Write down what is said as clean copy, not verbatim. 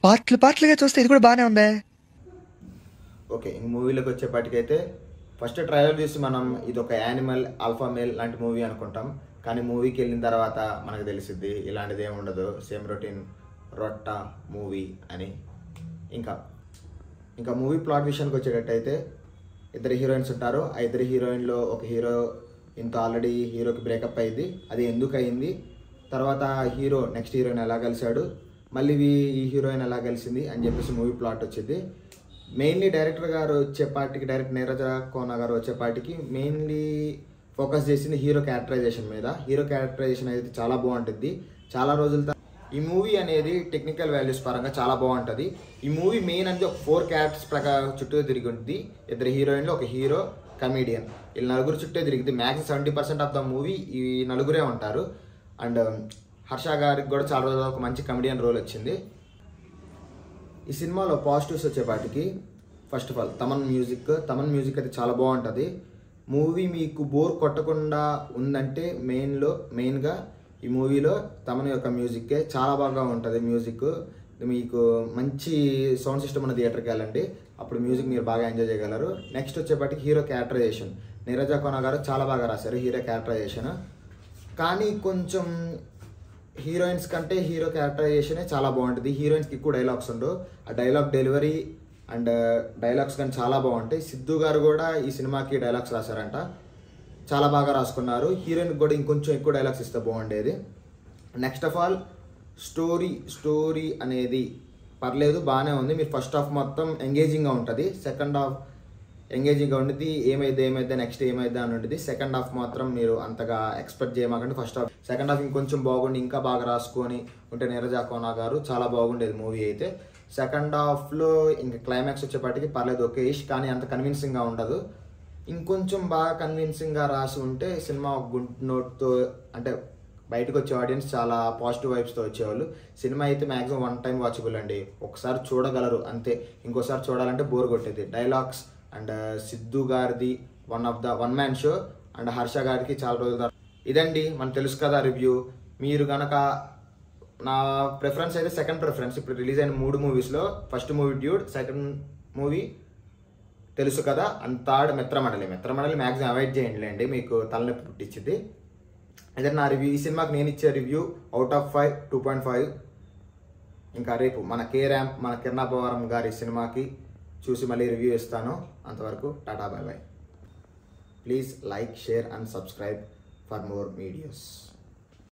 పార్ట్లు పార్ట్లుగా చూస్తే ఇది కూడా బాగానే ఉందే. ఓకే, ఇంక మూవీలోకి వచ్చేపాటికైతే ఫస్ట్ ట్రైలర్ చూసి మనం ఇది ఒక యానిమల్ ఆల్ఫా మేల్ లాంటి మూవీ అనుకుంటాం. కానీ మూవీకి వెళ్ళిన తర్వాత మనకు తెలిసిద్ది ఇలాంటిది ఏమి ఉండదు, సేమ్ రొటీన్ రొట్ట మూవీ అని. ఇంకా మూవీ ప్లాట్ విషయానికి వచ్చేటట్టయితే ఇద్దరు హీరోయిన్స్ ఉంటారు. ఆ ఇద్దరు హీరోయిన్లో ఒక హీరో ఇంత ఆల్రెడీ హీరోకి బ్రేకప్ అయింది, అది ఎందుకు అయింది, తర్వాత హీరో నెక్స్ట్ హీరోయిన్ ఎలా కలిశాడు, మళ్ళీ ఈ హీరోయిన్ ఎలా కలిసింది అని చెప్పేసి మూవీ ప్లాట్ వచ్చింది. మెయిన్లీ డైరెక్టర్ గారు వచ్చేపాటికి, డైరెక్టర్ నీరజ కోన గారు వచ్చేపాటికి మెయిన్లీ ఫోకస్ చేసింది హీరో క్యారెక్టరైజేషన్ మీద. హీరో క్యారెక్టరైజేషన్ అయితే చాలా బాగుంటుంది. చాలా రోజులతో ఈ మూవీ అనేది టెక్నికల్ వాల్యూస్ పరంగా చాలా బాగుంటుంది. ఈ మూవీ మెయిన్ అంటే ఒక 4 క్యారెక్టర్స్ ప్రకారం చుట్టూ తిరిగి ఉంటుంది. ఇద్దరు హీరోయిన్లు, ఒక హీరో, కమీడియన్, వీళ్ళు నలుగురు చుట్టే తిరిగింది. మ్యాక్సిమం 70% ఆఫ్ ద మూవీ ఈ నలుగురే ఉంటారు. అండ్ హర్ష గారికి కూడా చాలా రోజులు ఒక మంచి కమెడియన్ రోల్ వచ్చింది. ఈ సినిమాలో పాజిటివ్స్ వచ్చేపాటికి first of all Thaman music అయితే చాలా బాగుంటుంది. మూవీ మీకు బోర్ కొట్టకుండా ఉందంటే మెయిన్గా ఈ మూవీలో తమన్ యొక్క మ్యూజిక్కే చాలా బాగా ఉంటుంది. మ్యూజిక్ మీకు మంచి సౌండ్ సిస్టమ్ ఉన్న థియేటర్కి వెళ్ళండి, అప్పుడు మ్యూజిక్ మీరు బాగా ఎంజాయ్ చేయగలరు. నెక్స్ట్ వచ్చేపాటికి హీరో క్యారెక్టరైజేషన్ నీరజ కోన గారు చాలా బాగా రాశారు హీరో క్యారెక్టరైజేషన్. కానీ కొంచెం హీరోయిన్స్ కంటే హీరో క్యారెక్టరైజేషనే చాలా బాగుంటుంది. హీరోయిన్స్కి ఎక్కువ డైలాగ్స్ ఉండవు, ఆ డైలాగ్ డెలివరీ అండ్ డైలాగ్స్ కానీ చాలా బాగుంటాయి. సిద్ధు గారు కూడా ఈ సినిమాకి డైలాగ్స్ రాశారంట, చాలా బాగా రాసుకున్నారు. హీరోయిన్కి కూడా ఇంకొంచెం ఎక్కువ డైలాగ్స్ ఇస్తే బాగుండేది. నెక్స్ట్ ఆఫ్ ఆల్ స్టోరీ అనేది పర్లేదు, బాగానే ఉంది. మీరు ఫస్ట్ హాఫ్ మొత్తం ఎంగేజింగ్గా ఉంటుంది, సెకండ్ హాఫ్ ఎంగేజింగ్గా ఉంటుంది. ఏమైతే నెక్స్ట్ ఏమైద్దా అని ఉంటుంది. సెకండ్ హాఫ్ మాత్రం మీరు అంతగా ఎక్స్పెక్ట్ చేయమాకండి. సెకండ్ హాఫ్ ఇంకొంచెం బాగుండి ఇంకా బాగా రాసుకొని ఉంటే నీరజ కోన గారు చాలా బాగుండేది మూవీ అయితే. సెకండ్ హాఫ్లో ఇంకా క్లైమాక్స్ వచ్చేపాటికి పర్లేదు, ఓకే ఇష్, కానీ అంత కన్విన్సింగ్గా ఉండదు. ఇంకొంచెం బాగా కన్విన్సింగ్గా రాసి ఉంటే సినిమా గుడ్ నోట్తో అంటే బయటకు వచ్చే ఆడియన్స్ చాలా పాజిటివ్ వైబ్స్తో వచ్చేవాళ్ళు. సినిమా అయితే మ్యాక్సిమం 1 టైం వాచబుల్ అండి, ఒకసారి చూడగలరు అంతే. ఇంకోసారి చూడాలంటే బోర్ కొట్టేది. డైలాగ్స్ అండ్ సిద్ధు గారిది one man show, and Harsha గారికి చాలా రోజుల ఇదండి మనం తెలుసు కదా రివ్యూ. మీరు కనుక నా ప్రిఫరెన్స్ అయితే సెకండ్ ప్రిఫరెన్స్, ఇప్పుడు రిలీజ్ అయిన 3 మూవీస్లో first movie dude, second movie తెలుసు కదా, అండ్ థర్డ్ మిత్రమండలి మ్యాక్సిమం అవాయిడ్ చేయండి, మీకు తలనొప్పి పుట్టించింది. అదే నా రివ్యూ. ఈ సినిమాకి నేను ఇచ్చే రివ్యూ అవుట్ ఆఫ్ 5 2.5. ఇంకా రేపు మన కిరణాపవరం గారి సినిమాకి చూసి మళ్ళీ రివ్యూ ఇస్తాను. అంతవరకు tata bye by. Please like, share and subscribe for more videos.